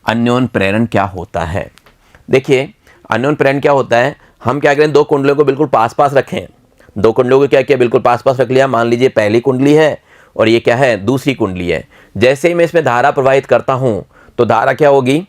अन्योन प्रेरण क्या होता है। देखिए अन्योन प्रेरण क्या होता है, हम क्या करें, दो कुंडलियों को बिल्कुल पास पास रखें। दो कुंडलियों को क्या किया, बिल्कुल पास पास रख लिया। मान लीजिए पहली कुंडली है और ये क्या है, दूसरी कुंडली है। जैसे ही मैं इसमें धारा प्रवाहित करता हूं तो धारा क्या होगी,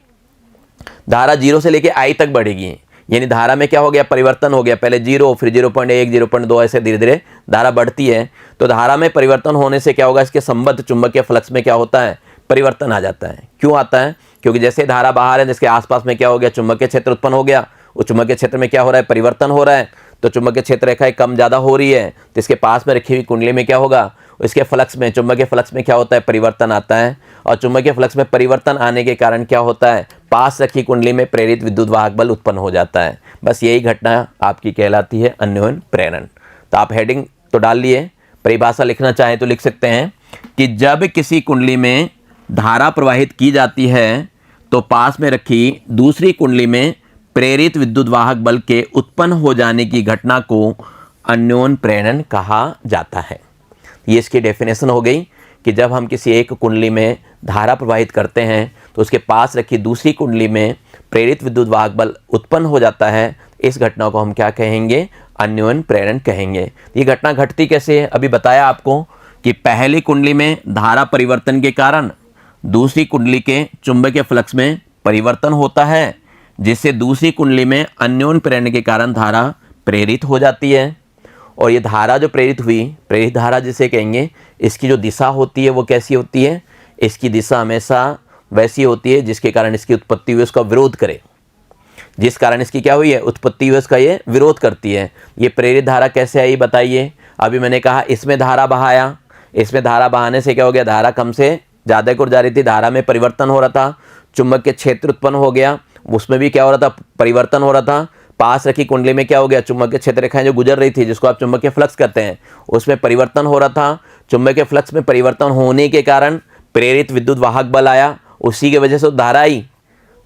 धारा 0 से लेके I तक बढ़ेगी। यानी धारा में क्या हो गया, परिवर्तन हो गया। पहले 0, फिर 0.1, 0.2, ऐसे धीरे धीरे धारा बढ़ती है। तो धारा में परिवर्तन होने से क्या होगा, इसके संबद्ध चुंबकीय फ्लक्स में क्या होता है, परिवर्तन आ जाता है। क्यों आता है, क्योंकि जैसे धारा बाहर है, जिसके आसपास में क्या हो गया, चुंबकीय क्षेत्र उत्पन्न हो गया। उस चुंबकीय क्षेत्र में क्या हो रहा है, परिवर्तन हो रहा है। तो चुंबकीय क्षेत्र रेखाएं कम ज़्यादा हो रही है, तो इसके पास में रखी हुई कुंडली में क्या होगा, इसके फ्लक्स में, चुंबकीय फ्लक्स में क्या होता है, परिवर्तन आता है। और चुंबकीय फ्लक्स में परिवर्तन आने के कारण क्या होता है, पास रखी कुंडली में प्रेरित विद्युत वाहक बल उत्पन्न हो जाता है। बस यही घटना आपकी कहलाती है अन्योन प्रेरण। तो आप हेडिंग तो डाल लिए, परिभाषा लिखना चाहें तो लिख सकते हैं कि जब किसी कुंडली में धारा प्रवाहित की जाती है तो पास में रखी दूसरी कुंडली में प्रेरित विद्युत वाहक बल के उत्पन्न हो जाने की घटना को अन्योन प्रेरण कहा जाता है। ये इसकी डेफिनेशन हो गई कि जब हम किसी एक कुंडली में धारा प्रवाहित करते हैं तो उसके पास रखी दूसरी कुंडली में प्रेरित विद्युत वाहक बल उत्पन्न हो जाता है। इस घटना को हम क्या कहेंगे, अन्योन प्रेरण कहेंगे। ये घटना घटती कैसे है, अभी बताया आपको कि पहली कुंडली में धारा परिवर्तन के कारण दूसरी कुंडली के चुंबकीय फ्लक्स में परिवर्तन होता है, जिससे दूसरी कुंडली में अन्योन प्रेरण के कारण धारा प्रेरित हो जाती है। और ये धारा जो प्रेरित हुई, प्रेरित धारा जिसे कहेंगे, इसकी जो दिशा होती है वो कैसी होती है, इसकी दिशा हमेशा वैसी होती है जिसके कारण इसकी उत्पत्ति हुई उसका विरोध करे। जिस कारण इसकी क्या हुई है, उत्पत्ति हुई उसका ये विरोध करती है। ये प्रेरित धारा कैसे आई बताइए। अभी मैंने कहा इसमें धारा बहाया, इसमें धारा बहाने से क्या हो गया, धारा कम से ज़्यादा को जा रही थी, धारा में परिवर्तन हो रहा था, चुंबकीय क्षेत्र उत्पन्न हो गया, उसमें भी क्या हो रहा था, परिवर्तन हो रहा था। पास रखी कुंडली में क्या हो गया, चुंबकीय क्षेत्र रेखाएं जो गुजर रही थी, जिसको आप चुंबकीय फ्लक्स कहते हैं, उसमें परिवर्तन हो रहा था। चुंबकीय फ्लक्स में परिवर्तन होने के कारण प्रेरित विद्युत वाहक बल आया, उसी की वजह से धारा आई।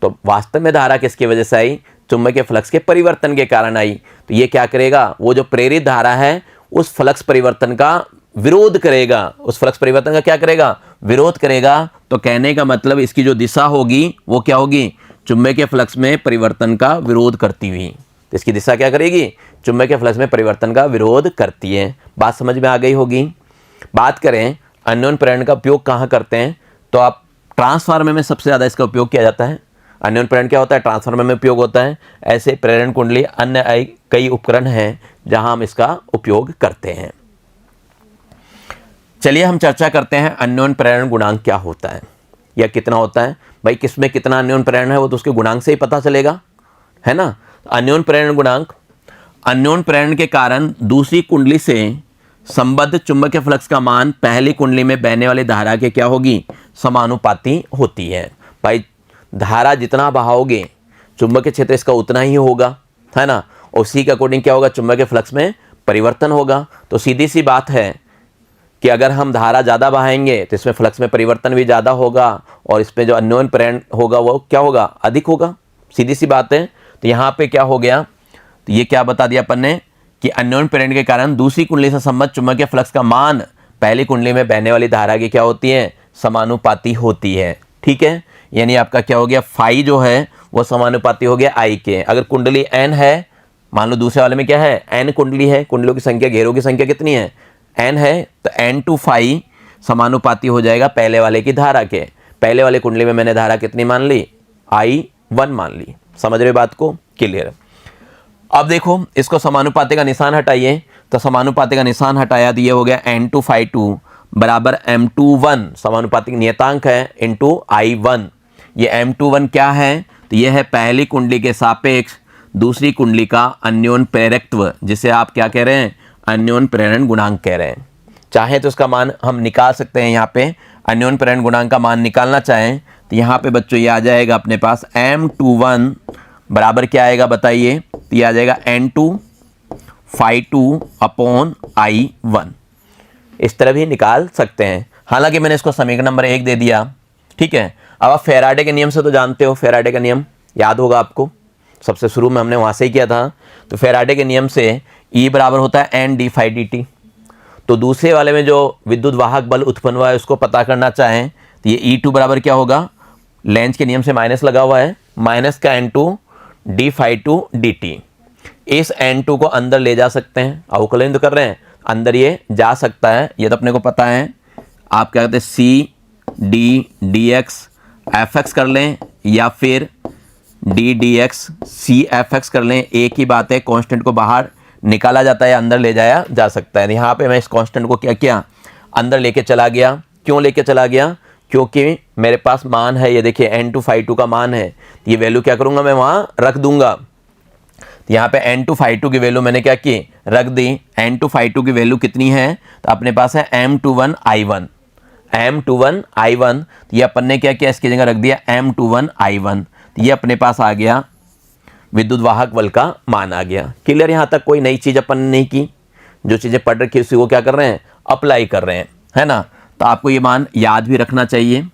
तो वास्तव में धारा किसकी वजह से आई, चुंबकीय फ्लक्स के परिवर्तन के कारण आई। तो ये क्या करेगा, वो जो प्रेरित धारा है उस फ्लक्स परिवर्तन का विरोध करेगा, उस फ्लक्स परिवर्तन का क्या करेगा, विरोध करेगा। तो कहने का मतलब इसकी जो दिशा होगी वो क्या होगी, चुंबकीय फ्लक्स में परिवर्तन का विरोध करती हुई। तो इसकी दिशा क्या करेगी, चुंबकीय फ्लक्स में परिवर्तन का विरोध करती है। बात समझ में आ गई होगी। बात करें अन्योन प्रेरण का उपयोग कहाँ करते हैं, तो आप ट्रांसफार्मर में सबसे ज़्यादा इसका उपयोग किया जाता है। अन्योन प्रेरण क्या होता है, ट्रांसफार्मर में उपयोग होता है। ऐसे प्रेरण कुंडली अन्य कई उपकरण हैं जहां हम इसका उपयोग करते हैं। चलिए हम चर्चा करते हैं अन्योन प्रेरण गुणांक क्या होता है या कितना होता है। भाई किसमें कितना अन्योन प्रेरण है वो तो उसके गुणांक से ही पता चलेगा, है ना। अन्योन प्रेरण गुणांक, अन्योन प्रेरण के कारण दूसरी कुंडली से संबद्ध चुंबकीय फ्लक्स का मान पहली कुंडली में बहने वाली धारा के क्या होगी, समानुपाती होती है। भाई धारा जितना बहाओगे चुंबकीय क्षेत्र इसका उतना ही होगा, है ना। उसी के अकॉर्डिंग क्या होगा, चुंबकीय फ्लक्स में परिवर्तन होगा। तो सीधी सी बात है कि अगर हम धारा ज़्यादा बहाएंगे तो इसमें फ्लक्स में परिवर्तन भी ज़्यादा होगा और इसमें जो अन्योन प्रेरण होगा वो क्या होगा, अधिक होगा। सीधी सी बात है। तो यहाँ पे क्या हो गया, तो ये क्या बता दिया अपन ने कि अन्योन प्रेरण के कारण दूसरी कुंडली से संबद्ध चुंबकीय फ्लक्स का मान पहली कुंडली में बहने वाली धारा की क्या होती है, समानुपाती होती है। ठीक है, यानी आपका क्या हो गया, फाई जो है वो समानुपाती हो गया आई के। अगर कुंडली एन है, मान लो दूसरे वाले में क्या है, एन कुंडली है, कुंडलियों की संख्या, घेरों की संख्या कितनी है, एन है, तो एन टू फाई समानुपाती हो जाएगा पहले वाले की धारा के। पहले वाले कुंडली में मैंने धारा कितनी मान ली, I1 मान ली। समझ रहे बात को, क्लियर। अब देखो इसको समानुपाती का निशान हटाइए, तो समानुपाती का निशान हटाया तो ये हो गया N2 φ2 बराबर M21, समानुपातिक नियतांक है, इंटू I1। ये M21 क्या है, तो ये है पहली कुंडली के सापेक्ष दूसरी कुंडली का अन्योन प्रेरकत्व, जिसे आप क्या कह रहे हैं, अन्योन प्रेरण गुणांक कह रहे हैं। चाहे तो इसका मान हम निकाल सकते हैं। यहाँ पे अन्योन प्रेरण गुणांक का मान निकालना चाहें तो यहाँ पे बच्चों ये आ जाएगा अपने पास M21 बराबर क्या आएगा बताइए, तो ये आ जाएगा N2 φ2 अपॉन I1। इस तरह भी निकाल सकते हैं। हालांकि मैंने इसको समीकरण नंबर 1 दे दिया, ठीक है। अब आप फैराडे के नियम से तो जानते हो, फैराडे का नियम याद होगा आपको, सबसे शुरू में हमने वहाँ से ही किया था। तो फैराडे के नियम से E बराबर होता है N d φ dt। तो दूसरे वाले में जो विद्युत वाहक बल उत्पन्न हुआ है उसको पता करना चाहें तो ये E2 बराबर क्या होगा, लेंस के नियम से माइनस लगा हुआ है, माइनस का n2 d∅2 dt। इस n2 को अंदर ले जा सकते हैं, अवकलन तो कर रहे हैं, अंदर ये जा सकता है, ये तो अपने को पता है। आप क्या कहते हैं c d dx fx कर लें या फिर d dx c fx कर लें, एक ही बात है। कांस्टेंट को बाहर निकाला जाता है, अंदर ले जाया जा सकता है। यहाँ पे मैं इस कांस्टेंट को क्या किया, अंदर लेके चला गया। क्यों लेके चला गया? क्योंकि मेरे पास मान है, ये देखिए n2 ∅2 का मान है, ये वैल्यू क्या करूंगा मैं वहाँ रख दूंगा। यहाँ पे n2 ∅2 की वैल्यू मैंने क्या की, रख दी। n2 ∅2 की वैल्यू कितनी है, तो अपने पास है M21 I1, M21 I1। तो ये अपन ने क्या किया, इसकी जगह रख दिया M21 I1। तो ये अपने पास आ गया, विद्युत वाहक बल का मान आ गया। क्लियर? यहाँ तक कोई नई चीज़ अपन ने नहीं की, जो चीज़ें पढ़ रखी है उसी को क्या कर रहे हैं, अप्लाई कर रहे हैं, है ना। तो आपको ये मान याद भी रखना चाहिए।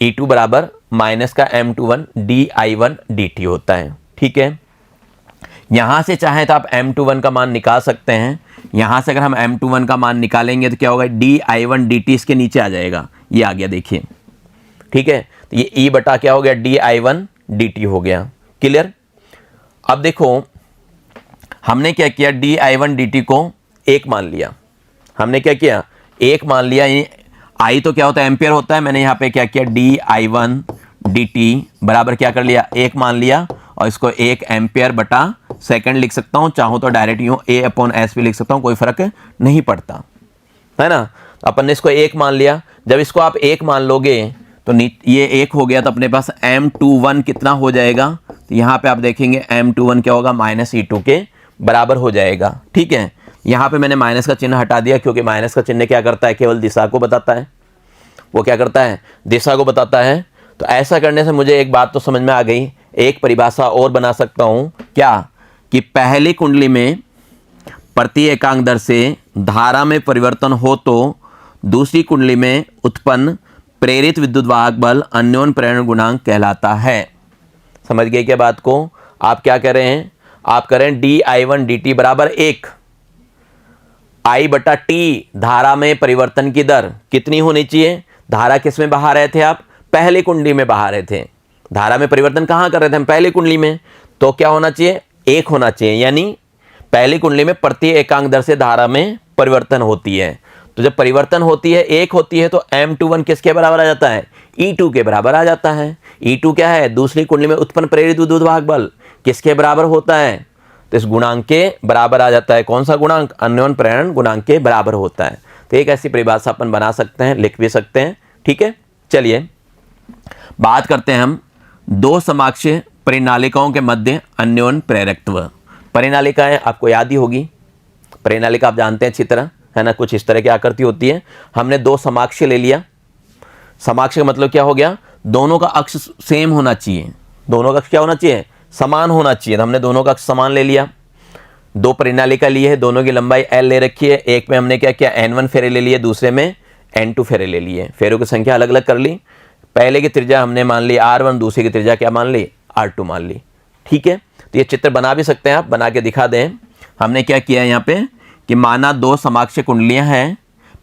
E2 बराबर माइनस का M21 dI1 dt होता है। ठीक है, यहां से चाहे तो आप M21 का मान निकाल सकते हैं। यहां से अगर हम M21 का मान निकालेंगे तो क्या होगा, dI1 dt इसके नीचे आ जाएगा, ये आ गया देखिए। ठीक है, तो ये E बटा क्या हो गया, dI1 dt हो गया। क्लियर? अब देखो हमने क्या किया, dI1 dt को एक मान लिया। हमने क्या किया, एक मान लिया। I तो क्या होता है, एम्पियर होता है। मैंने यहाँ पे क्या किया, dI1 dt बराबर क्या कर लिया, एक मान लिया, और इसको 1 एम्पियर बटा सेकंड लिख सकता हूँ। चाहूँ तो डायरेक्ट यूँ A/S भी लिख सकता हूँ, कोई फर्क नहीं पड़ता, है ना। तो अपन ने इसको 1 मान लिया। जब इसको आप 1 मान लोगे तो ये 1 हो गया, तो अपने पास M21 कितना हो जाएगा, तो यहाँ पे आप देखेंगे M21 क्या होगा, -E2 के बराबर हो जाएगा। ठीक है, यहाँ पे मैंने माइनस का चिन्ह हटा दिया, क्योंकि माइनस का चिन्ह क्या करता है, केवल दिशा को बताता है। वो क्या करता है, दिशा को बताता है। तो ऐसा करने से मुझे एक बात तो समझ में आ गई, एक परिभाषा और बना सकता हूँ क्या, कि पहली कुंडली में प्रति एकांक दर से धारा में परिवर्तन हो तो दूसरी कुंडली में उत्पन्न प्रेरित विद्युत वाहक बल अन्योन्य प्रेरण गुणांक कहलाता है। समझ गए क्या बात को? आप क्या कह रहे हैं, आप कह रहे हैं dI1 dt बराबर 1 I बटा T, धारा में परिवर्तन की दर कितनी होनी चाहिए। धारा किस में बहा रहे थे आप, पहली कुंडली में बहा रहे थे। धारा में परिवर्तन कहाँ कर रहे थे हम, पहली कुंडली में। तो क्या होना चाहिए, 1 होना चाहिए। यानी पहली कुंडली में प्रति एकांक दर से धारा में परिवर्तन होती है। तो जब परिवर्तन होती है, 1 होती है, तो M21 किसके बराबर आ जाता है, E2 के बराबर आ जाता है। E2 क्या है, दूसरी कुंडली में उत्पन्न प्रेरित विद्युत वाहक बल किसके बराबर होता है, तो इस गुणांक के बराबर आ जाता है। कौन सा गुणांक, अन्योन्य प्रेरण गुणांक के बराबर होता है। तो एक ऐसी परिभाषा अपन बना सकते हैं, लिख भी सकते हैं। ठीक है, चलिए बात करते हैं हम दो समाक्षीय परिनालिकाओं के मध्य अन्योन्य प्रेरकत्व। परिनालिकाएं आपको याद ही होगी, परिनालिका आप जानते हैं अच्छी तरह, है ना। कुछ इस तरह की आकृति होती है। हमने दो समाक्षीय ले लिया। समाक्षीय का मतलब क्या हो गया, दोनों का अक्ष सेम होना चाहिए। दोनों का अक्ष क्या होना चाहिए, समान होना चाहिए। तो हमने दोनों का अक्ष समान ले लिया। दो परिनालिका ली है, दोनों की लंबाई L ले रखी है। एक में हमने क्या किया, N1 फेरे ले लिए, दूसरे में N2 फेरे ले लिए। फेरों की संख्या अलग अलग कर ली। पहले की त्रिज्या हमने मान ली R1, दूसरी की त्रिज्या क्या मान ली, R2 मान ली। ठीक है, तो ये चित्र बना भी सकते हैं आप, बना के दिखा दें। हमने क्या किया यहाँ पे कि माना दो समाक्षीय कुंडलियाँ हैं।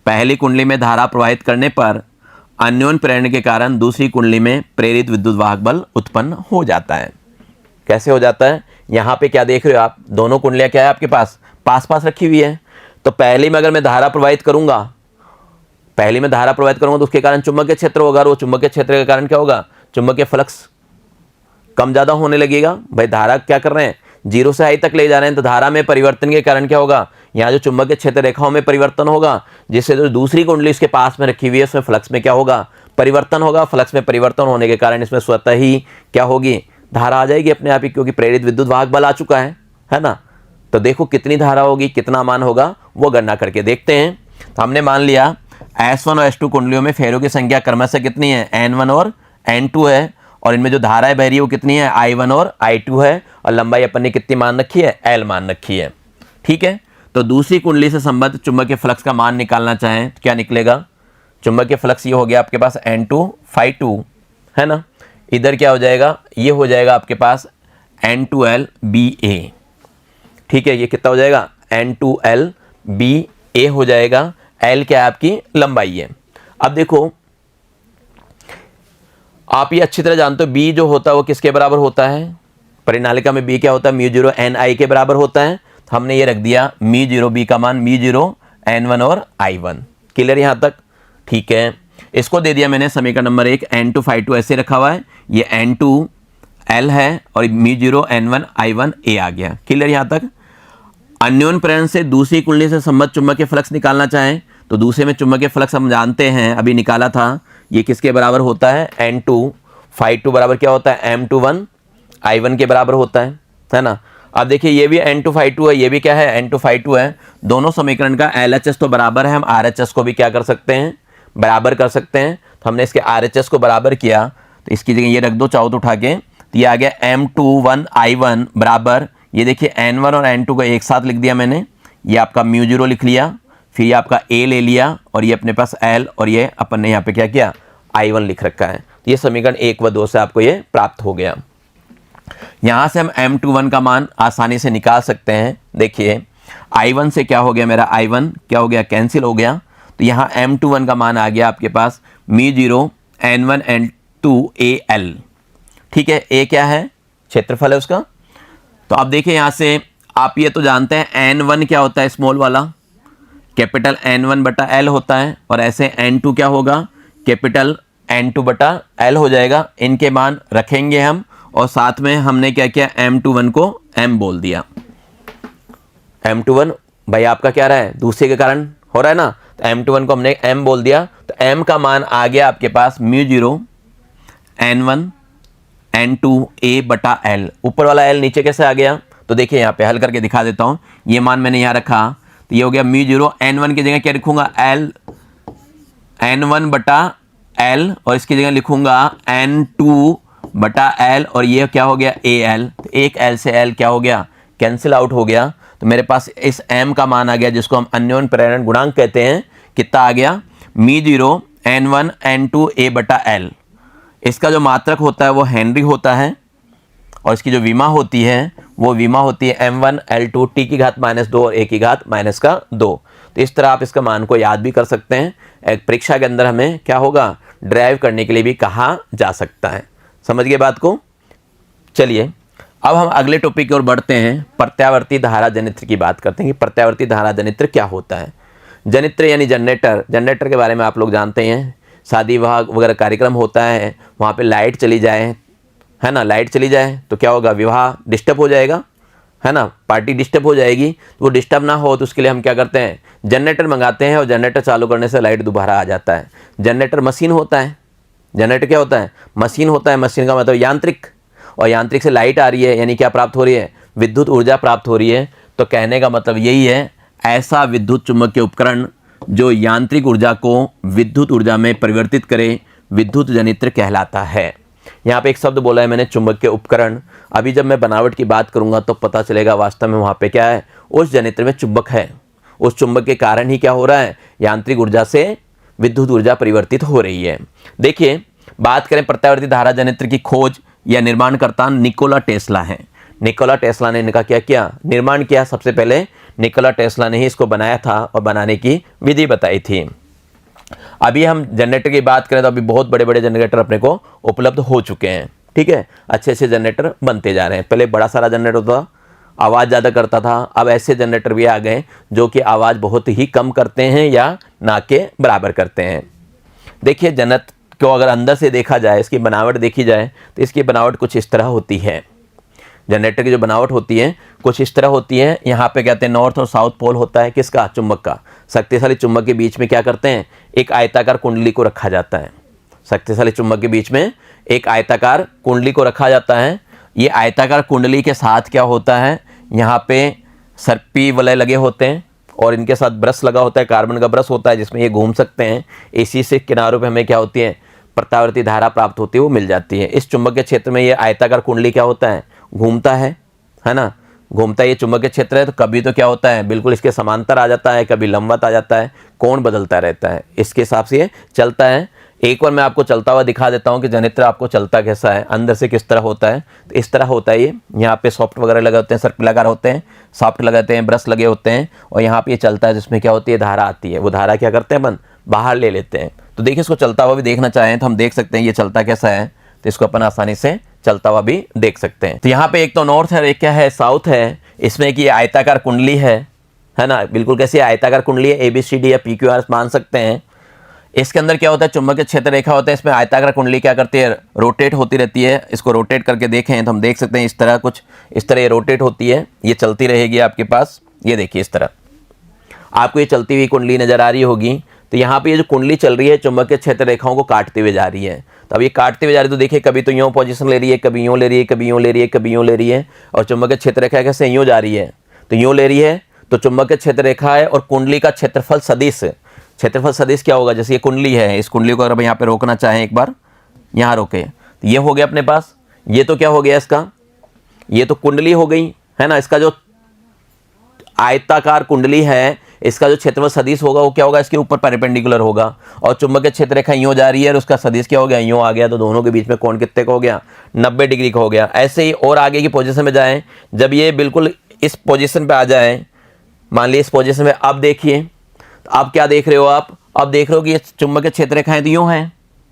पहली कुंडली में धारा प्रवाहित करने पर अन्योन्य प्रेरण के कारण दूसरी कुंडली में प्रेरित विद्युत वाहक बल उत्पन्न हो जाता है। कैसे हो जाता है, यहाँ पे क्या देख रहे हो आप, दोनों कुंडलियाँ क्या है आपके पास, पास पास रखी हुई है। तो पहली में अगर मैं धारा प्रवाहित करूंगा, पहली में धारा प्रवाहित करूंगा तो उसके कारण चुंबकीय क्षेत्र होगा, और वो चुंबकीय क्षेत्र के कारण क्या होगा, चुंबकीय फ्लक्स कम ज़्यादा होने लगेगा। भाई धारा क्या कर रहे हैं, 0 से I तक ले जा रहे हैं, तो धारा में परिवर्तन के कारण क्या होगा, यहाँ जो चुंबकीय क्षेत्र रेखाओं में परिवर्तन होगा, जिससे जो दूसरी कुंडली इसके पास में रखी हुई है उसमें फ्लक्स में क्या होगा, परिवर्तन होगा। फ्लक्स में परिवर्तन होने के कारण इसमें स्वतः ही क्या होगी, धारा आ जाएगी अपने आप ही, क्योंकि प्रेरित विद्युत वाहक बल आ चुका है ना। तो देखो कितनी धारा होगी, कितना मान होगा, वो गणना करके देखते हैं। तो हमने मान लिया S1 और S2 कुंडलियों में फेरों की संख्या क्रमशः कितनी है, N1 और N2 है, और इनमें जो धाराएं बह रही है वो कितनी है, I1 और I2 है, और लंबाई अपन ने कितनी मान रखी है, L मान रखी है। ठीक है, तो दूसरी कुंडली से संबद्ध चुंबकीय फ्लक्स का मान निकालना चाहें तो क्या निकलेगा, चुंबकीय फ्लक्स ये हो गया आपके पास N2 ∅2, है ना। इधर क्या हो जाएगा, ये हो जाएगा आपके पास N2L BA। ठीक है, ये कितना हो जाएगा, N2L BA हो जाएगा। L क्या है आपकी लंबाई है। अब देखो आप ये अच्छी तरह जानते हो बी जो होता है वो किसके बराबर होता है, परिनालिका में बी क्या होता है, म्यू जीरो एन आई के बराबर होता है। तो हमने ये रख दिया म्यू जीरो बी का मान म्यू जीरो एन वन और आई वन। क्लियर यहाँ तक? ठीक है, इसको दे दिया मैंने समीकरण नंबर 1 N2 ∅2 ऐसे रखा हुआ है, ये N2 L है और mu zero N1 I1 A आ गया। क्लियर यहाँ तक? अन्योन्य प्रेरण से दूसरी कुंडली से संबद्ध चुंबकीय फ्लक्स निकालना चाहें तो दूसरे में चुंबकीय फ्लक्स हम जानते हैं, अभी निकाला था, ये किसके बराबर होता है, N2 ∅2 बराबर क्या होता है, M21 I1 के बराबर होता है ना। अब देखिए ये भी N2 ∅2 है, ये भी क्या है, N2 ∅2 है। दोनों समीकरण का LHS तो बराबर है, हम RHS को भी क्या कर सकते हैं, बराबर कर सकते हैं। तो हमने इसके RHS को बराबर किया, तो इसकी जगह ये रख दो चाहो तो उठा के, तो ये आ गया M21 I1 बराबर, ये देखिए N1 और N2 को एक साथ लिख दिया मैंने, ये आपका म्यू जीरो लिख लिया, फिर ये आपका A ले लिया और ये अपने पास L और ये अपन ने यहाँ पे क्या किया, I1 लिख रखा है। तो ये समीकरण 1 व 2 से आपको ये प्राप्त हो गया। यहाँ से हम M21 का मान आसानी से निकाल सकते हैं। देखिए I1 से क्या हो गया, मेरा I1 क्या हो गया, कैंसिल हो गया। तो यहाँ M21 का मान आ गया आपके पास mu zero N1 N2 AL। ठीक है, A क्या है, क्षेत्रफल है उसका। तो आप देखिए यहाँ से आप ये तो जानते हैं N1 क्या होता है, स्मॉल वाला, कैपिटल N1 बटा L होता है, और ऐसे N2 क्या होगा, कैपिटल N2 बटा L हो जाएगा। इनके मान रखेंगे हम, और साथ में हमने क्या किया, M21 को M बोल दिया। M21 भाई आपका क्या रहा है, दूसरे के कारण हो रहा है ना, तो M21 को हमने M बोल दिया। तो M का मान आ गया आपके पास mu zero N1 N2 A बटा L। ऊपर वाला L नीचे कैसे आ गया, तो देखिए यहाँ पे हल करके दिखा देता हूँ। ये मान मैंने यहाँ रखा, तो ये हो गया म्यू जीरो N1 की जगह क्या लिखूंगा, L N1 बटा L, और इसकी जगह लिखूंगा N2 बटा L, और ये क्या हो गया AL। तो एक L से L क्या हो गया, कैंसिल आउट हो गया। तो मेरे पास इस M का मान आ गया, जिसको हम अन्योन्य प्रेरण गुणांक कहते हैं, कितना आ गया, mu zero N1 N2 A बटा L। इसका जो मात्रक होता है वो हेनरी होता है, और इसकी जो विमा होती है वो विमा होती है M1 L2 T की घात -2 और A की घात -2। तो इस तरह आप इसका मान को याद भी कर सकते हैं। एक परीक्षा के अंदर हमें क्या होगा, ड्राइव करने के लिए भी कहा जा सकता है। समझ गए बात को? चलिए अब हम अगले टॉपिक की ओर बढ़ते हैं, प्रत्यावर्ती धारा जनित्र की बात करते हैं कि प्रत्यावर्ती धारा जनित्र क्या होता है। जनित्र यानी जनरेटर, जनरेटर के बारे में आप लोग जानते हैं, शादी विवाह वगैरह कार्यक्रम होता है, वहाँ पे लाइट चली जाए, है ना, लाइट चली जाए तो क्या होगा, विवाह डिस्टर्ब हो जाएगा, है ना, पार्टी डिस्टर्ब हो जाएगी। तो वो डिस्टर्ब ना हो तो उसके लिए हम क्या करते हैं, जनरेटर मंगाते हैं, और जनरेटर चालू करने से लाइट दोबारा आ जाता है। जनरेटर मशीन होता है, जनरेटर क्या होता है, मशीन होता है। मशीन का मतलब यांत्रिक, और यांत्रिक से लाइट आ रही है, यानी क्या प्राप्त हो रही है, विद्युत ऊर्जा प्राप्त हो रही है। तो कहने का मतलब यही है, ऐसा विद्युत चुम्बकीय उपकरण जो यांत्रिक ऊर्जा को विद्युत ऊर्जा में परिवर्तित करे, विद्युत जनित्र कहलाता है। यहाँ पे एक शब्द बोला है मैंने, चुंबकीय उपकरण। अभी जब मैं बनावट की बात करूंगा तो पता चलेगा वास्तव में वहाँ पे क्या है, उस जनित्र में चुंबक है, उस चुंबक के कारण ही क्या हो रहा है, यांत्रिक ऊर्जा से विद्युत ऊर्जा परिवर्तित हो रही है। देखिए बात करें प्रत्यावर्ती धारा जनित्र की खोज या निर्माणकर्ता निकोला टेस्ला है। निकोला टेस्ला ने इनका क्या किया, निर्माण किया। सबसे पहले निकोला टेस्ला ने ही इसको बनाया था और बनाने की विधि बताई थी। अभी हम जनरेटर की बात करें तो अभी बहुत बड़े बड़े जनरेटर अपने को उपलब्ध हो चुके हैं। ठीक है, अच्छे अच्छे जनरेटर बनते जा रहे हैं। पहले बड़ा सारा जनरेटर होता, आवाज़ ज़्यादा करता था, अब ऐसे जनरेटर भी आ गए जो कि आवाज़ बहुत ही कम करते हैं या ना के बराबर करते हैं। देखिए जनरेटर को अगर अंदर से देखा जाए, इसकी बनावट देखी जाए तो इसकी बनावट कुछ इस तरह होती है। जनरेटर की जो बनावट होती है कुछ इस तरह होती है। यहाँ पे कहते हैं नॉर्थ और साउथ पोल होता है, किसका, चुंबक का। शक्तिशाली चुंबक के बीच में क्या करते हैं, एक आयताकार कुंडली को रखा जाता है। शक्तिशाली चुंबक के बीच में एक आयताकार कुंडली को रखा जाता है। ये आयताकार कुंडली के साथ क्या होता है, यहाँ पे सर्पी वलय लगे होते हैं और इनके साथ ब्रश लगा होता है, कार्बन का ब्रश होता है जिसमें ये घूम सकते हैं। इसी से किनारों पे हमें क्या होती है, प्रत्यावर्ती धारा प्राप्त होती है, वो मिल जाती है। इस चुंबक के क्षेत्र में ये आयताकार कुंडली क्या होता है, घूमता है ना, घूमता है। ये चुंबक के क्षेत्र है तो कभी तो क्या होता है, बिल्कुल इसके समांतर आ जाता है, कभी लंबवत आ जाता है, कोण बदलता रहता है, इसके हिसाब से ये चलता है। एक बार मैं आपको चलता हुआ दिखा देता हूँ कि जनित्र आपको चलता कैसा है, अंदर से किस तरह होता है। तो इस तरह होता है ये, यहाँ पे सॉफ्ट वगैरह लगे होते हैं, सर्पिलाकार होते हैं, सॉफ्ट लगाते हैं, ब्रश लगे होते हैं, और यहाँ पे ये चलता है जिसमें क्या होती है, धारा आती है। वो धारा क्या करते हैं अपन, बाहर ले लेते हैं। तो देखिए इसको चलता हुआ भी देखना चाहें तो हम देख सकते हैं ये चलता कैसा है, तो इसको अपन आसानी से चलता हुआ भी देख सकते हैं। तो यहाँ पे एक तो नॉर्थ है और एक क्या है, साउथ है। इसमें कि आयताकार कुंडली है ना, बिल्कुल कैसी आयताकार कुंडली है, ABCD या PQR मान सकते हैं। इसके अंदर क्या होता है, चुंबकीय क्षेत्र रेखा होता है, इसमें आयताकार कुंडली क्या करती है, रोटेट होती रहती है। इसको रोटेट करके देखें तो हम देख सकते हैं इस तरह कुछ, इस तरह ये रोटेट होती है, ये चलती रहेगी आपके पास। ये देखिए इस तरह आपको ये चलती हुई कुंडली नजर आ रही होगी। तो यहाँ पे ये जो कुंडली चल रही है चुंबकीय क्षेत्र रेखाओं को काटते हुए जा रही है। तो अब ये काटते हुए जा रही है तो देखिए कभी तो यूँ पोजीशन ले रही है, कभी यूँ ले रही है, कभी यूँ ले रही है, कभी यूँ ले रही है, और चुंबकीय क्षेत्र रेखा कैसे यूँ जा रही है, तो यूँ ले रही है। तो चुंबकीय क्षेत्र रेखा है और कुंडली का क्षेत्रफल सदिश, क्षेत्रफल सदिश क्या होगा, जैसे ये कुंडली है, इस कुंडली को अगर यहाँ पे रोकना चाहें एक बार, यहाँ रोके तो ये हो गया अपने पास। ये तो क्या हो गया इसका, ये तो कुंडली हो गई है ना। इसका जो आयताकार कुंडली है इसका जो क्षेत्रफल सदिश होगा वो क्या होगा, इसके ऊपर परपेंडिकुलर होगा। और चुंबकीय क्षेत्र रेखा यूँ जा रही है और उसका सदिश क्या हो गया, यूँ आ गया। तो दोनों के बीच में कोण कितने का हो गया, 90 डिग्री का हो गया। ऐसे ही और आगे की पोजीशन में जाएं, जब ये बिल्कुल इस पोजीशन पे आ जाए, मान लीजिए इस पोजीशन में, अब देखिए तो आप क्या देख रहे हो, आप अब देख रहे हो कि ये चुंबकीय क्षेत्र रेखाएं तो यूँ हैं,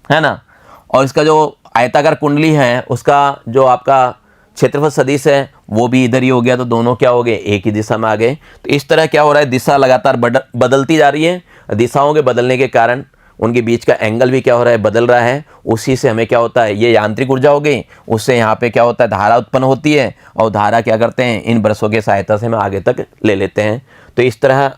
है ना, और इसका जो आयताकार कुंडली है उसका जो आपका क्षेत्रफल सदिश है वो भी इधर ही हो गया। तो दोनों क्या हो गए, एक ही दिशा में आ गए। तो इस तरह क्या हो रहा है, दिशा लगातार बदलती जा रही है। दिशाओं के बदलने के कारण उनके बीच का एंगल भी क्या हो रहा है, बदल रहा है। उसी से हमें क्या होता है, ये यांत्रिक ऊर्जा हो गई, उससे यहाँ पे क्या होता है, धारा उत्पन्न होती है। और धारा क्या करते हैं, इन ब्रशों की सहायता से हम आगे तक ले लेते हैं। तो इस तरह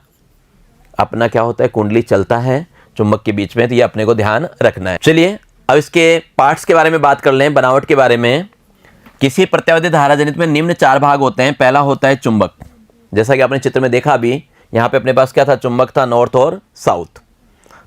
अपना क्या होता है, कुंडली चलता है चुंबक के बीच में। तो ये अपने को ध्यान रखना है। चलिए अब इसके पार्ट्स के बारे में बात कर लें, बनावट के बारे में। किसी प्रत्यावर्ती धारा जनित में निम्न 4 भाग होते हैं। पहला होता है चुंबक, जैसा कि आपने चित्र में देखा अभी, यहाँ पे अपने पास क्या था, चुंबक था, नॉर्थ और साउथ।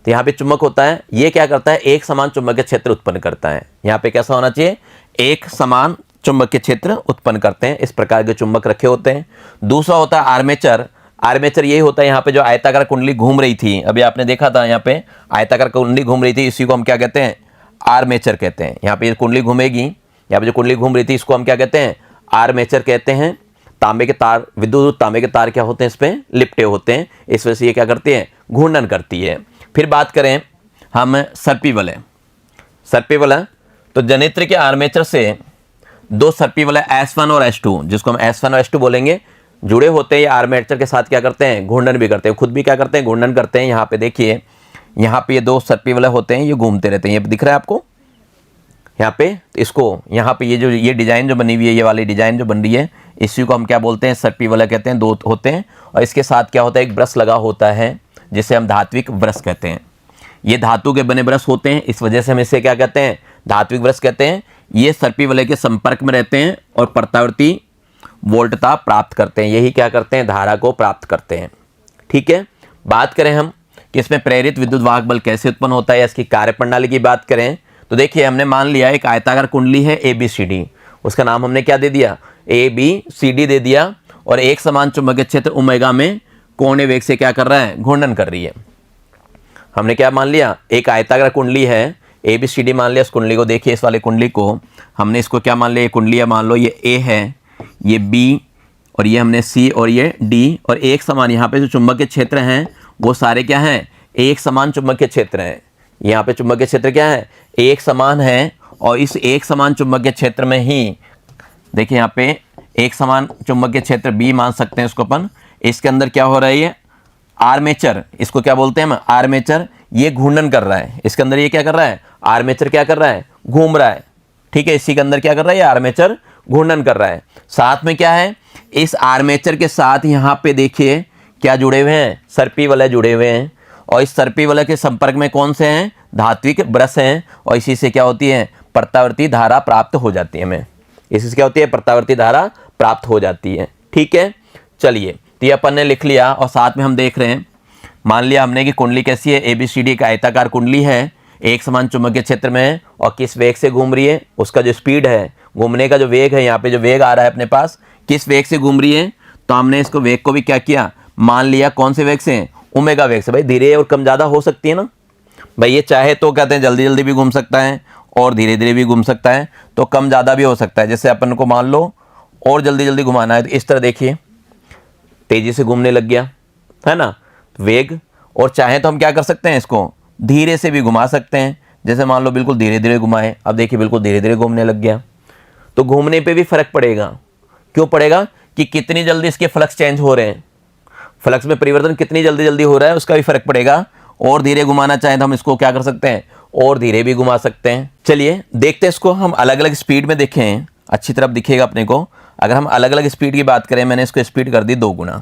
तो यहाँ पे चुंबक होता है, ये क्या करता है, एक समान चुंबकीय क्षेत्र उत्पन्न करता है। यहाँ पे कैसा होना चाहिए, एक समान चुंबकीय क्षेत्र उत्पन्न करते हैं। इस प्रकार के चुंबक रखे होते हैं। दूसरा होता है आर्मेचर। आर्मेचर यही होता है, यहाँ पे जो आयताकार कुंडली घूम रही थी, अभी आपने देखा था यहाँ पे आयताकार कुंडली घूम रही थी, इसी को हम क्या कहते हैं, आर्मेचर कहते हैं। यहाँ पे ये कुंडली घूमेगी, यहाँ पे जो कुंडली घूम रही थी इसको हम क्या कहते हैं, आर्मेचर कहते हैं। तांबे के तार, विद्युत तांबे के तार क्या होते हैं, इस पे लिपटे होते हैं। इस वजह से ये क्या करती है, घूर्णन करती है। फिर बात करें हम सर्पी वलय। सर्पी वलय तो जनित्र के आर्मेचर से 2 सर्पी वलय S1 और S2, जिसको हम S1 और S2 बोलेंगे, जुड़े होते हैं। ये आर्मेचर के साथ क्या करते हैं, घूर्णन भी करते हैं, खुद भी क्या करते हैं, घूर्णन करते हैं। यहाँ पे देखिए, यहाँ पे ये 2 सर्पी वलय होते हैं, ये घूमते रहते हैं। ये दिख रहा है आपको यहाँ पे, इसको यहाँ पे ये डिजाइन जो बनी हुई है, ये वाली डिजाइन जो बन रही है, इसी को हम क्या बोलते हैं, सर्पी वलय कहते हैं। 2 होते हैं और इसके साथ क्या होता है, एक ब्रश लगा होता है जिसे हम धात्विक ब्रश कहते हैं। ये धातु के बने ब्रश होते हैं, इस वजह से हम इसे क्या कहते हैं, धात्विक ब्रश कहते हैं। ये सर्पी वलय के संपर्क में रहते हैं और प्रत्यावर्ती वोल्टता प्राप्त करते हैं। यही क्या करते हैं, धारा को प्राप्त करते हैं। ठीक है, बात करें हम कि इसमें प्रेरित विद्युत वाहक बल कैसे उत्पन्न होता है, या इसकी कार्यप्रणाली की बात करें तो देखिए, हमने मान लिया एक आयताकार कुंडली है ABCD, उसका नाम हमने क्या दे दिया, ABCD दे दिया। और एक समान चुंबकीय क्षेत्र ओमेगा में कोणीय वेग से क्या कर रहा है, घूर्णन कर रही है। हमने क्या मान लिया, एक आयताकार कुंडली है ABCD मान लिया। इस कुंडली को देखिए, इस वाले कुंडली को हमने इसको क्या मान लिया, ये कुंडली है, मान लो ये A है, ये B और ये हमने C और ये D। और एक समान यहाँ पे जो चुंबकीय क्षेत्र हैं वो सारे क्या हैं, एक समान चुंबकीय क्षेत्र हैं। यहाँ पे चुंबकीय क्षेत्र क्या है, एक समान है। और इस एक समान चुंबकीय क्षेत्र में ही देखिए, यहाँ पे एक समान चुंबकीय क्षेत्र B मान सकते हैं इसको अपन। इसके अंदर क्या हो रहा है, ये आर्मेचर, इसको क्या बोलते हैं हम, आर्मेचर। ये घूर्णन कर रहा है, इसके अंदर ये क्या कर रहा है, आर्मेचर क्या कर रहा है, घूम रहा है। ठीक है, इसी के अंदर क्या कर रहा है, ये आर्मेचर घूर्णन कर रहा है। साथ में क्या है, इस आर्मेचर के साथ यहाँ पे देखिए क्या जुड़े हुए हैं, सर्पी वलय जुड़े हुए हैं। और इस सर्पी वलय के संपर्क में कौन से हैं, धात्विक ब्रश हैं। और इसी से क्या होती है, प्रत्यावर्ती धारा प्राप्त हो जाती है हमें। इसी से क्या होती है, प्रत्यावर्ती धारा प्राप्त हो जाती है। ठीक है, चलिए, तो ये अपन ने लिख लिया। और साथ में हम देख रहे हैं, मान लिया हमने कि कुंडली कैसी है, ABCD का आयताकार कुंडली है, एक समान चुंबकीय क्षेत्र में है और किस वेग से घूम रही है, उसका जो स्पीड है, घूमने का जो वेग है, यहाँ पे जो वेग आ रहा है अपने पास, किस वेग से घूम रही है। तो हमने इसको वेग को भी क्या किया, मान लिया कौन से वेग से, ओमेगा वेग से। भाई धीरे और कम ज़्यादा हो सकती है ना भाई, ये चाहे तो कहते हैं जल्दी जल्दी भी घूम सकता है और धीरे धीरे भी घूम सकता है, तो कम ज़्यादा भी हो सकता है। जैसे अपन को मान लो और जल्दी जल्दी घुमाना है तो इस तरह देखिए, तेज़ी से घूमने लग गया है ना वेग। और चाहे तो हम क्या कर सकते हैं, इसको धीरे से भी घुमा सकते हैं, जैसे मान लो बिल्कुल धीरे धीरे घुमाए, अब देखिए बिल्कुल धीरे धीरे घूमने लग गया। तो घूमने पे भी फर्क पड़ेगा। क्यों पड़ेगा? कि कितनी जल्दी इसके फ्लक्स चेंज हो रहे हैं, फ्लक्स में परिवर्तन कितनी जल्दी जल्दी हो रहा है उसका भी फर्क पड़ेगा। और धीरे घुमाना चाहें तो हम इसको क्या कर सकते हैं, और धीरे भी घुमा सकते हैं। चलिए देखते हैं इसको हम अलग अलग स्पीड में देखें, अच्छी तरफ दिखेगा अपने को। अगर हम अलग अलग स्पीड की बात करें, मैंने इसको स्पीड कर दी 2 गुना,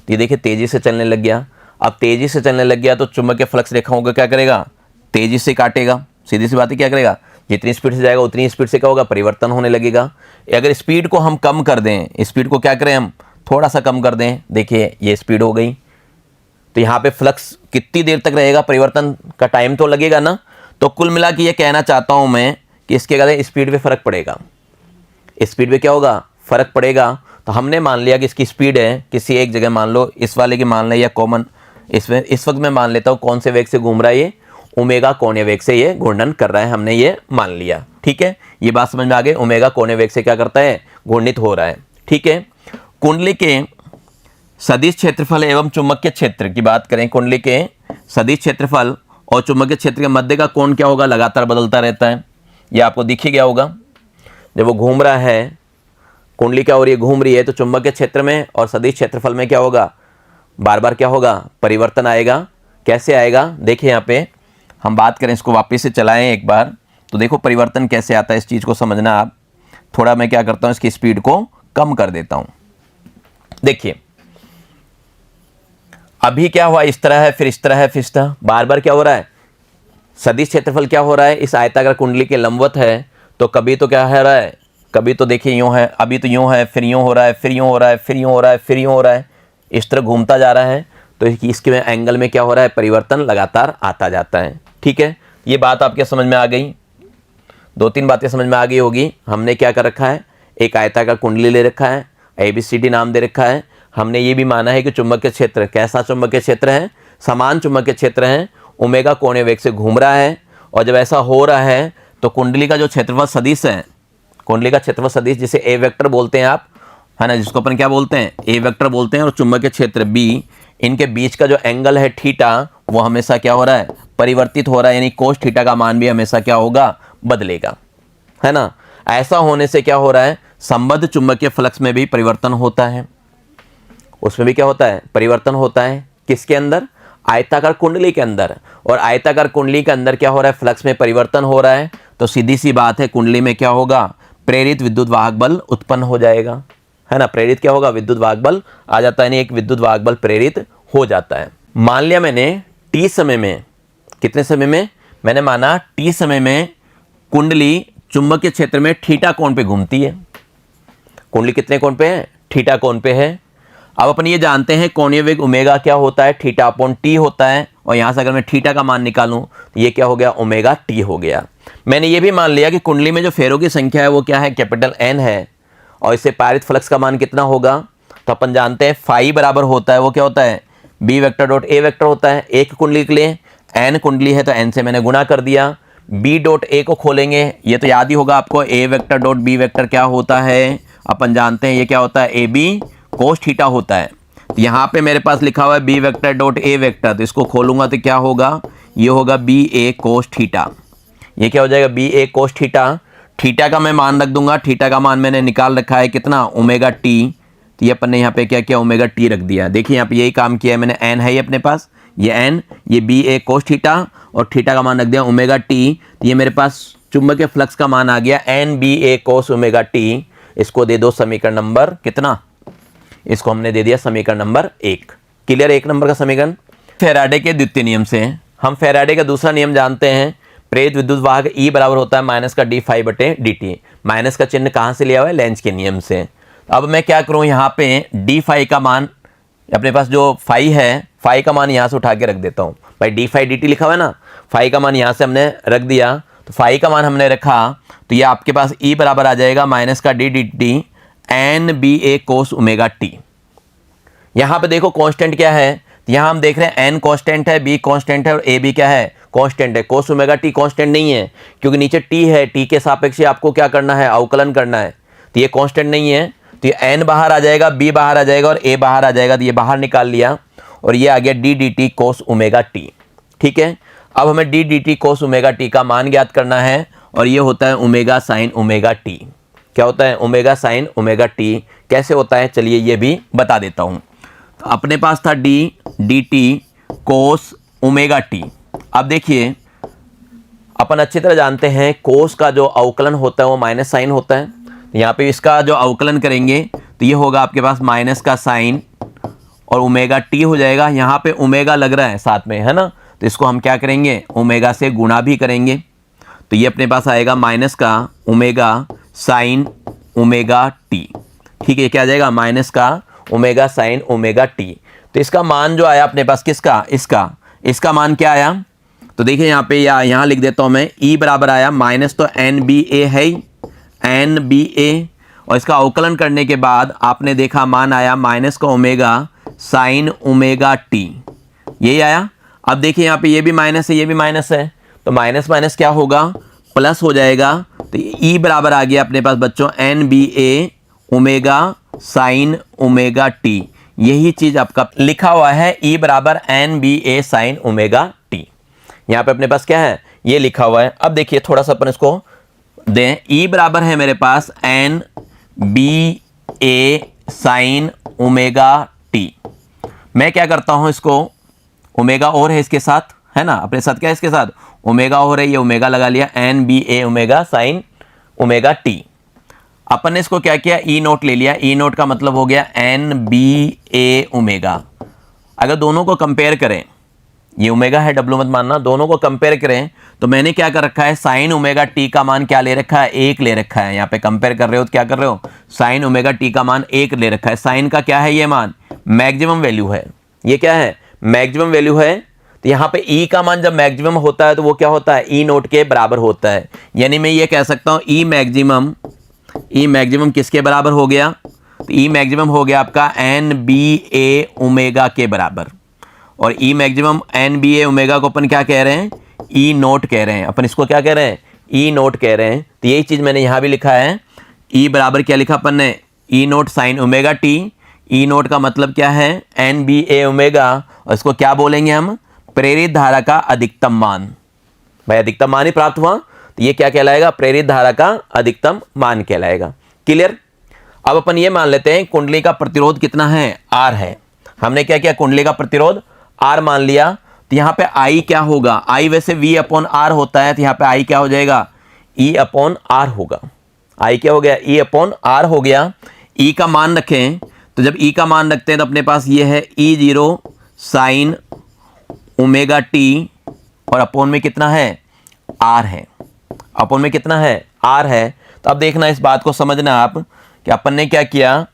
तो ये देखिए तेजी से चलने लग गया। अब तेजी से चलने लग गया तो चुंबकीय फ्लक्स रेखाओं को क्या करेगा, तेजी से काटेगा। सीधी सी बात है, क्या करेगा, जितनी स्पीड से जाएगा उतनी स्पीड से क्या होगा, परिवर्तन होने लगेगा। अगर स्पीड को हम कम कर दें, स्पीड को क्या करें हम थोड़ा सा कम कर दें, देखिए ये स्पीड हो गई, तो यहाँ पे फ्लक्स कितनी देर तक रहेगा, परिवर्तन का टाइम तो लगेगा ना। तो कुल मिला के ये कहना चाहता हूँ मैं कि इसके अगर स्पीड पे फर्क पड़ेगा, स्पीड पे क्या होगा, फर्क पड़ेगा। तो हमने मान लिया कि इसकी स्पीड है किसी एक जगह, मान लो इस वाले की मान लें, या कॉमन इसमें इस वक्त मैं मान लेता हूँ कौन से वेग से घूम रहा है ये, ओमेगा कोणीय वेग से ये घूर्णन कर रहा है, हमने ये मान लिया। ठीक है, ये बात समझ में आ गई, ओमेगा कोणीय वेग से क्या करता है, घूर्णित हो रहा है। ठीक है, कुंडली के सदिश क्षेत्रफल एवं चुंबकीय क्षेत्र की बात करें, कुंडली के सदिश क्षेत्रफल और चुंबकीय क्षेत्र के मध्य का कोण क्या होगा, लगातार बदलता रहता है। ये आपको दिख ही गया होगा, जब वो घूम रहा है, कुंडली क्या हो रही है, घूम रही है, तो चुंबकीय क्षेत्र में और सदिश क्षेत्रफल में क्या होगा, बार बार क्या होगा, परिवर्तन आएगा। कैसे आएगा, देखिए यहाँ पे हम बात करें, इसको वापस से चलाएं एक बार, तो देखो परिवर्तन कैसे आता है, इस चीज़ को समझना आप। थोड़ा मैं क्या करता हूँ, इसकी स्पीड को कम कर देता हूँ। देखिए अभी क्या हुआ, इस तरह है, फिर इस तरह है, फिर इस तरह, बार बार क्या हो रहा है, सदिश क्षेत्रफल क्या हो रहा है, इस आयताकार कुंडली के लंबवत है, तो कभी तो क्या है रहा है, कभी तो देखिए यूँ है, अभी तो यूँ है, फिर यूँ हो रहा है, फिर यूँ हो रहा है, फिर यूँ हो रहा है, फिर यूँ हो रहा है, इस तरह घूमता जा रहा है। तो इसके एंगल में क्या हो रहा है, परिवर्तन लगातार आता जाता है। ठीक है, ये बात आपके समझ में आ गई, 2-3 बातें समझ में आ गई होगी। हमने क्या कर रखा है, एक आयताकार कुंडली ले रखा है, ABCD नाम दे रखा है। हमने ये भी माना है कि चुंबकीय क्षेत्र कैसा चुंबकीय क्षेत्र है, समान चुंबकीय क्षेत्र है, ओमेगा कोणीय वेग से घूम रहा है। और जब ऐसा हो रहा है तो कुंडली का जो क्षेत्रफल सदिश है, कुंडली का क्षेत्रफल सदिश जिसे ए वेक्टर बोलते हैं आप, है ना, जिसको अपन क्या बोलते हैं, ए वेक्टर बोलते हैं, और चुंबकीय क्षेत्र बी, इनके बीच का जो एंगल है थीटा, वो हमेशा क्या हो रहा है, परिवर्तित हो रहा है, यानी कोस थीटा का मान भी हमेशा क्या होगा, बदलेगा, है ना। ऐसा होने से क्या हो रहा है, संबद्ध चुंबकीय फ्लक्स में भी परिवर्तन होता है, उसमें भी क्या होता है, परिवर्तन होता है। किसके अंदर, आयताकार कुंडली के अंदर। और आयताकार कुंडली के अंदर क्या हो रहा है, फ्लक्स में परिवर्तन हो रहा है, तो सीधी सी बात है, कुंडली में क्या होगा, प्रेरित विद्युत वाहक बल उत्पन्न हो जाएगा, है ना। प्रेरित क्या होगा, विद्युत वाहक बल आ जाता है, यानी एक विद्युत वाहक बल प्रेरित हो जाता है। मान लिया मैंने टी समय में, कितने समय में, मैंने माना टी समय में कुंडली चुंबकीय क्षेत्र में थीटा कोण पे घूमती है। कुंडली कितने कोण पे है, थीटा कोण पे है। अब अपन ये जानते हैं कोणीय वेग ओमेगा क्या होता है, थीटा अपॉन टी होता है, और यहाँ से अगर मैं थीटा का मान निकालूं तो ये क्या हो गया, ओमेगा टी हो गया। मैंने ये भी मान लिया कि कुंडली में जो फेरों की संख्या है वो क्या है, कैपिटल एन है, और इससे पारित फ्लक्स का मान कितना होगा, तो अपन जानते हैं फाई बराबर होता है, वो क्या होता है, B vector dot A vector होता है। एक कुंडली के लिए एन कुंडली है तो एन से मैंने गुणा कर दिया। बी डॉट ए को खोलेंगे, ये तो याद ही होगा आपको, ए वेक्टर डॉट बी वेक्टर क्या होता है, अपन जानते हैं ये क्या होता है, ए बी कोस थीटा होता है। तो यहाँ पे मेरे पास लिखा हुआ है B vector dot A vector, तो इसको खोलूंगा तो क्या होगा, ये होगा बी ए कोस थीटा। ये क्या हो जाएगा, B A cos theta. Theta का मैं मान रख दूंगा, थीटा का मान मैंने निकाल रखा है कितना, ओमेगा टी, तो ये अपन ने यहाँ पे क्या किया, ओमेगा टी रख दिया। देखिए यहाँ पे यही काम किया है मैंने, एन है ये अपने पास, ये एन, ये बी ए कोस थीटा, और थीटा का मान रख दिया ओमेगा टी, तो ये मेरे पास चुंबकीय फ्लक्स का मान आ गया N B A cos omega T. इसको दे दो समीकरण नंबर कितना, इसको हमने दे दिया समीकरण नंबर 1। क्लियर, 1 नंबर का समीकरण। फैराडे के द्वितीय नियम से हम फैराडे का दूसरा नियम जानते हैं, प्रेरित विद्युत वाहक ई बराबर होता है माइनस का डी फाई बटे डी टी। माइनस का चिन्ह कहाँ से लिया हुआ है, लेंज के नियम से। अब मैं क्या करूँ, यहाँ पे डी फाई का मान, अपने पास जो फाई है, फाई का मान यहाँ से उठा के रख देता हूँ। भाई डी फाई डी टी लिखा हुआ है ना, फाई का मान यहाँ से हमने रख दिया, तो फाई का मान हमने रखा, तो ये आपके पास ई बराबर आ जाएगा माइनस का D D T N B A cos omega T. यहाँ पे देखो कांस्टेंट क्या है, यहाँ हम देख रहे हैं एन कांस्टेंट है, बी कांस्टेंट है, और ए बी क्या है, कांस्टेंट है। कोस ओमेगा टी कांस्टेंट नहीं है, क्योंकि नीचे टी है, टी के सापेक्ष आपको क्या करना है, अवकलन करना है, तो ये कांस्टेंट नहीं है। तो ये एन बाहर आ जाएगा, बी बाहर आ जाएगा, और ए बाहर आ जाएगा, तो ये बाहर निकाल लिया, और ये आ गया डी डी टी कोस ओमेगा टी। ठीक है, अब हमें डी डी टी कोस ओमेगा टी का मान ज्ञात करना है और ये होता है ओमेगा साइन ओमेगा टी। क्या होता है? Omega sine omega T. कैसे होता है चलिए ये भी बता देता हूँ। तो अपने पास था डी डी टी कोस ओमेगा टी। अब देखिए अपन अच्छी तरह जानते हैं कोस का जो अवकलन होता है वो माइनस साइन होता है। यहाँ पे इसका जो अवकलन करेंगे तो ये होगा आपके पास माइनस का साइन और ओमेगा टी हो जाएगा। यहाँ पे ओमेगा लग रहा है साथ में, है ना, तो इसको हम क्या करेंगे ओमेगा से गुणा भी करेंगे। तो ये अपने पास आएगा माइनस का ओमेगा साइन ओमेगा टी। ठीक है, क्या आ जाएगा माइनस का ओमेगा साइन ओमेगा टी। तो इसका मान जो आया अपने पास किसका, इसका मान क्या आया? तो देखिए यहाँ पे यहाँ लिख देता हूँ मैं, ई बराबर आया माइनस तो एन बी ए है, एन बी ए, और इसका अवकलन करने के बाद आपने देखा मान आया माइनस का ओमेगा साइन ओमेगा टी, यही आया। अब देखिए यहाँ पे ये भी माइनस है, ये भी माइनस है, तो माइनस माइनस क्या होगा प्लस हो जाएगा। तो ई बराबर आ गया अपने पास बच्चों एन बी ए ओमेगा साइन ओमेगा टी। यही चीज आपका लिखा हुआ है ई बराबर एन बी ए साइन ओमेगा टी। यहाँ पे अपने पास क्या है ये लिखा हुआ है। अब देखिए थोड़ा सा अपन इसको दें, ई बराबर है मेरे पास एन बी ए साइन ओमेगा टी। मैं क्या करता हूं इसको, ओमेगा और है इसके साथ, है ना, अपने साथ क्या है इसके साथ ओमेगा और है, ये ओमेगा लगा लिया, एन बी ए ओमेगा साइन ओमेगा टी। अपन ने इसको क्या किया ई नोट ले लिया, ई नोट का मतलब हो गया एन बी ए ओमेगा। अगर दोनों को कंपेयर करें, ये ओमेगा है डब्लू मत मानना, दोनों को कंपेयर करें तो मैंने क्या कर रखा है साइन ओमेगा टी का मान क्या ले रखा है 1 ले रखा है। यहाँ पे कंपेयर कर रहे हो तो क्या कर रहे हो साइन ओमेगा टी का मान 1 ले रखा है। साइन का क्या है ये मान मैक्सिमम वैल्यू है, ये क्या है मैक्सिमम वैल्यू है। तो यहाँ पे ई का मान जब मैक्सिमम होता है तो वो क्या होता है ई नोट के बराबर होता है। यानी मैं ये कह सकता हूँ ई मैक्सिमम किसके बराबर हो गया, तो ई मैक्सिमम हो गया आपका एन बी ए ओमेगा के बराबर। और ई मैक्सिमम एन बी ए ओमेगा को अपन क्या कह रहे हैं ई नोट कह रहे हैं, अपन इसको क्या कह रहे हैं ई नोट कह रहे हैं। तो यही चीज मैंने यहाँ भी लिखा है, ई बराबर क्या लिखा अपन ने ई नोट साइन ओमेगा टी। ई नोट का मतलब क्या है एन बी ए ओमेगा, और इसको क्या बोलेंगे हम प्रेरित धारा का अधिकतम मान। भाई अधिकतम मान ही प्राप्त हुआ तो ये क्या कहलाएगा प्रेरित धारा का अधिकतम मान कहलाएगा। क्लियर। अब अपन ये मान लेते हैं कुंडली का प्रतिरोध कितना है आर है। हमने क्या किया कुंडली का प्रतिरोध आर मान लिया, तो यहाँ पे आई क्या होगा, आई वैसे वी अपॉन आर होता है, तो यहाँ पे आई क्या हो जाएगा ई अपॉन आर होगा। आई क्या हो गया ई अपॉन आर हो गया। ई का मान रखें तो जब ई का मान रखते हैं तो अपने पास ये है ई जीरो साइन ओमेगा टी, और अपॉन में कितना है आर है, अपॉन में कितना है आर है। तो अब देखना इस बात को समझना आप कि अपन ने क्या किया,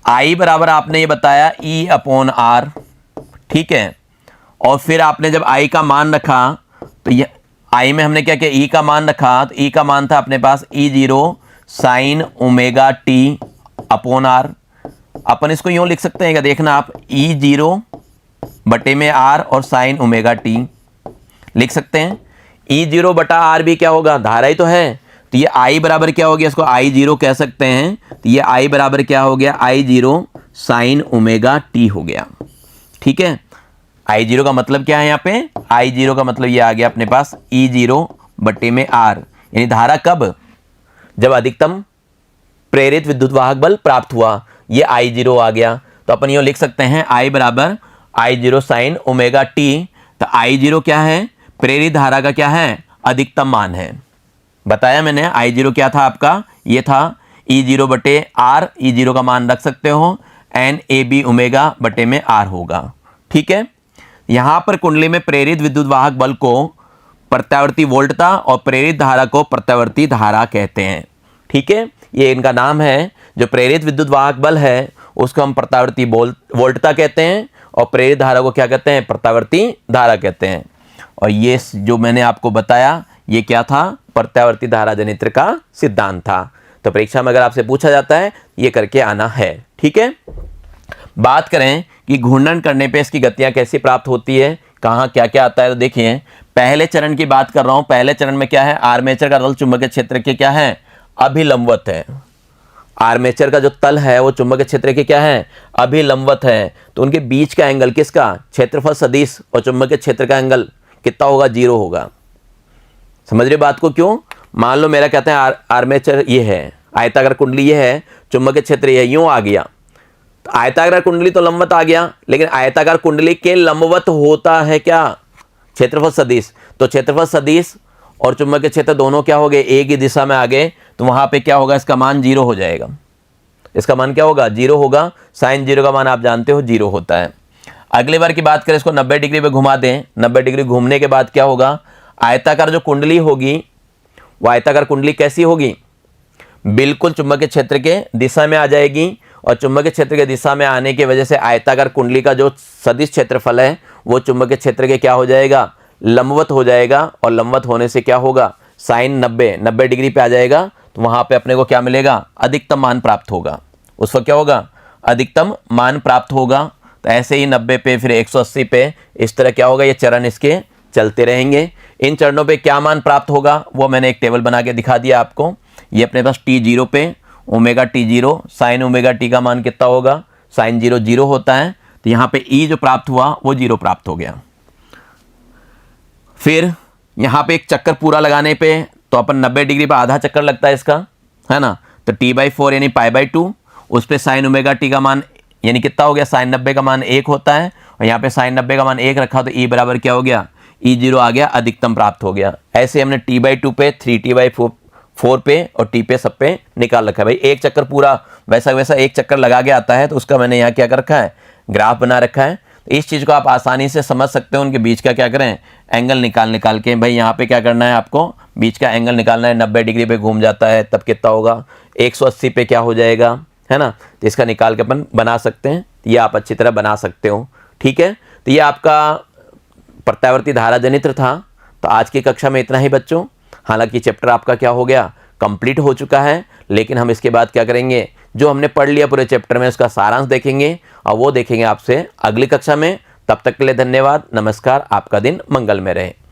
आई बराबर आपने ये बताया ई अपॉन आर, ठीक है, और फिर आपने जब आई का मान रखा तो ये आई में हमने क्या किया ई का मान रखा, तो ई का मान था अपने पास E zero sine omega T upon R. अपन इसको यूं लिख सकते हैं क्या, देखना आप ई जीरो बटे में आर और साइन ओमेगा टी लिख सकते हैं। ई जीरो बटा आर भी क्या होगा धारा ही तो है, तो ये आई बराबर क्या हो गया, इसको आई जीरो कह सकते हैं। तो ये आई बराबर क्या हो गया आई जीरो साइन ओमेगा टी हो गया। ठीक है, आई जीरो का मतलब क्या है यहाँ पे आई जीरो का मतलब ये आ गया अपने पास ई जीरो बटे में आर, यानी धारा कब जब अधिकतम प्रेरित विद्युत वाहक बल प्राप्त हुआ, ये आई जीरो आ गया। तो अपन यूं लिख सकते हैं आई बराबर आई जीरो साइन ओमेगा टी। तो आई जीरो क्या है प्रेरित धारा का क्या है अधिकतम मान है। बताया मैंने आई जीरो क्या था आपका, ये था ई जीरो बटे आर, ई जीरो का मान रख सकते हो एन ए बी ओमेगा बटे में आर होगा। ठीक है, यहां पर कुंडली में प्रेरित विद्युत वाहक बल को प्रत्यावर्ती वोल्टता और प्रेरित धारा को प्रत्यावर्ती धारा कहते हैं। ठीक है, ये इनका नाम है। जो प्रेरित विद्युत वाहक बल है उसको हम प्रत्यावर्ती वोल्टता कहते हैं और प्रेरित धारा को क्या कहते हैं प्रत्यावर्ती धारा कहते हैं। और ये जो मैंने आपको बताया ये क्या था प्रत्यावर्ती धारा जनित्र का सिद्धांत था। तो परीक्षा में अगर आपसे पूछा जाता है ये करके आना है। ठीक है, बात करें कि घूर्णन करने पे इसकी गतियां कैसी प्राप्त होती है, कहाँ क्या क्या आता है, तो देखिए पहले चरण की बात कर रहा हूं। पहले चरण में क्या है आर्मेचर का तल चुंबकीय क्षेत्र के क्या है अभिलंबवत है। आर्मेचर का जो तल है वो चुंबकीय क्षेत्र के क्या है अभिलंबवत है। तो उनके बीच का एंगल किसका क्षेत्रफल सदिश और चुंबकीय क्षेत्र का एंगल कितना होगा, 0 होगा। समझ रहे बात को? क्यों? मान लो मेरा कहते हैं आर्मेचर ये है, आयताकार कुंडली ये है, चुंबकीय क्षेत्र ये यूं आ गया, तो आयताकार कुंडली तो लंबवत आ गया, लेकिन आयताकार कुंडली के लंबवत होता है क्या, क्षेत्रफल सदिश। तो क्षेत्रफल सदिश और चुंबकीय क्षेत्र दोनों क्या हो गए, एक ही दिशा में आ गए, तो वहां पे क्या होगा, इसका मान 0 हो जाएगा। इसका मान क्या होगा, 0 होगा। साइन 0 का मान आप जानते हो 0 होता है। अगली बार की बात करें, इसको 90 डिग्री पे घुमा दें। 90 डिग्री घूमने के बाद क्या होगा, आयताकार जो कुंडली होगी वो आयताकार कुंडली कैसी होगी, बिल्कुल चुंबकीय क्षेत्र के दिशा में आ जाएगी, और चुंबकीय क्षेत्र के दिशा में आने की वजह से आयताकार कुंडली का जो सदिश क्षेत्रफल है वो चुंबकीय क्षेत्र के क्या हो जाएगा, लंबवत हो जाएगा, और लंबवत होने से क्या होगा, साइन 90 डिग्री पे आ जाएगा। तो वहां पे अपने को क्या मिलेगा, अधिकतम मान प्राप्त होगा। उस वक्त क्या होगा, अधिकतम मान प्राप्त होगा। तो ऐसे ही 90 पे, फिर 180 पे, इस तरह क्या होगा, ये चरण इसके चलते रहेंगे। इन चरणों पे क्या मान प्राप्त होगा वो मैंने एक टेबल बना के दिखा दिया आपको। ये अपने पास t0 पे omega t0 sine omega t का मान कितना होगा, साइन 0 0 होता है। तो यहाँ पे e जो प्राप्त हुआ वो 0 प्राप्त हो गया। फिर यहाँ पे एक चक्कर पूरा लगाने पे तो अपन 90 डिग्री पे आधा चक्कर लगता है इसका, है ना। तो t/4 यानी π/2, उस पे साइन ओमेगा t का मान यानी कितना हो गया, साइन 90 का मान 1 होता है, और यहाँ पे साइन 90 का मान 1 रखा तो e बराबर क्या हो गया, E0 आ गया, अधिकतम प्राप्त हो गया। ऐसे हमने t/2 पे, 3t/4 पे और t पे सब पे निकाल रखा है। भाई एक चक्कर पूरा वैसा एक चक्कर लगा के आता है, तो उसका मैंने यहाँ क्या कर रखा है, ग्राफ बना रखा है। तो इस चीज़ को आप आसानी से समझ सकते हो। उनके बीच का क्या करें, एंगल निकाल के, भाई यहाँ पे क्या करना है आपको, बीच का एंगल निकालना है। 90 डिग्री पे घूम जाता है तब कितना होगा, 180 पे क्या हो जाएगा, है ना। तो इसका निकाल के अपन बना सकते हैं, ये आप अच्छी तरह बना सकते हो, ठीक है। तो ये आपका प्रत्यावर्ती धारा जनित्र था। तो आज की कक्षा में इतना ही बच्चों। हालांकि चैप्टर आपका क्या हो गया, कंप्लीट हो चुका है, लेकिन हम इसके बाद क्या करेंगे, जो हमने पढ़ लिया पूरे चैप्टर में उसका सारांश देखेंगे, और वो देखेंगे आपसे अगली कक्षा में। तब तक के लिए धन्यवाद, नमस्कार, आपका दिन मंगल में रहे।